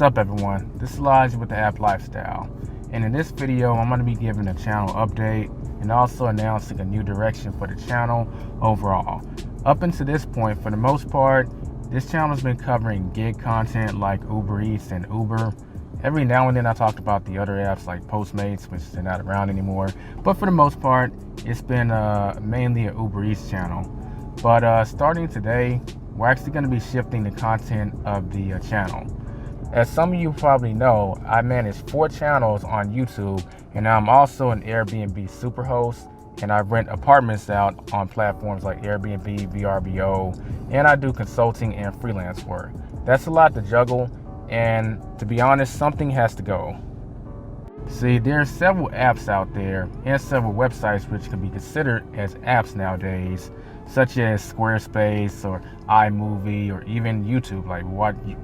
What's up, everyone? This is Elijah with the App Lifestyle, and in this video I'm going to be giving a channel update and also announcing a new direction for the channel overall. Up until this point, for the most part, this channel has been covering gig content like Uber Eats and Uber. Every now and then I talked about the other apps like Postmates, which they're not around anymore, but for the most part it's been mainly an Uber Eats channel. But starting today, we're actually going to be shifting the content of the channel. As some of you probably know, I manage 4 channels on YouTube, and I'm also an Airbnb superhost, and I rent apartments out on platforms like Airbnb, VRBO, and I do consulting and freelance work. That's a lot to juggle, and to be honest, something has to go. See, there are several apps out there and several websites which can be considered as apps nowadays, such as Squarespace or iMovie or even YouTube.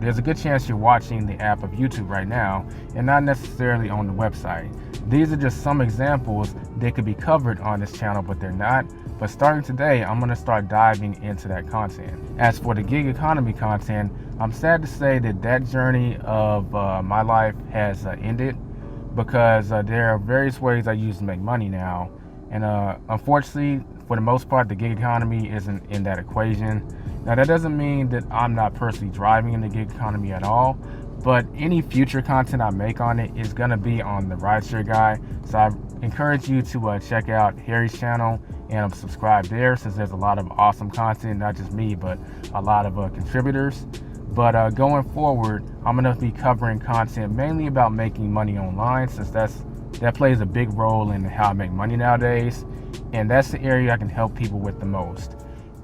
There's a good chance you're watching the app of YouTube right now and not necessarily on the website. These are just some examples that could be covered on this channel, but they're not. But starting today, I'm going to start diving into that content. As for the gig economy content, I'm sad to say that journey of my life has ended, because there are various ways I use to make money now, and unfortunately, for the most part, the gig economy isn't in that equation. Now, that doesn't mean that I'm not personally driving in the gig economy at all, but any future content I make on it is going to be on the rideshare guy. So I encourage you to check out Harry's channel and subscribe there, since there's a lot of awesome content, not just me, but a lot of contributors. But going forward, I'm going to be covering content mainly about making money online, since that plays a big role in how I make money nowadays, and that's the area I can help people with the most.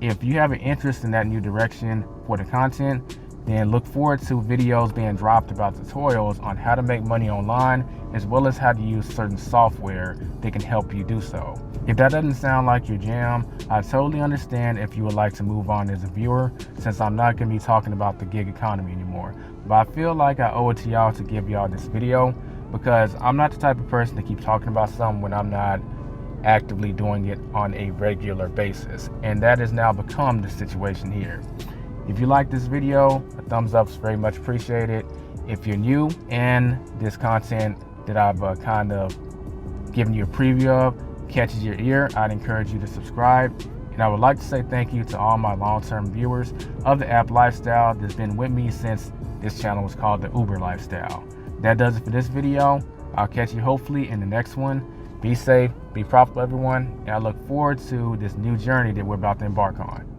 If you have an interest in that new direction for the content, then look forward to videos being dropped about tutorials on how to make money online, as well as how to use certain software that can help you do so. If that doesn't sound like your jam, I totally understand if you would like to move on as a viewer, since I'm not going to be talking about the gig economy anymore. But I feel like I owe it to y'all to give y'all this video, because I'm not the type of person to keep talking about something when I'm not actively doing it on a regular basis. And that has now become the situation here. If you like this video, a thumbs up is very much appreciated. If you're new and this content that I've kind of given you a preview of catches your ear, I'd encourage you to subscribe. And I would like to say thank you to all my long-term viewers of the App Lifestyle that's been with me since this channel was called the Uber Lifestyle. That does it for this video. I'll catch you hopefully in the next one. Be safe, be profitable, everyone, and I look forward to this new journey that we're about to embark on.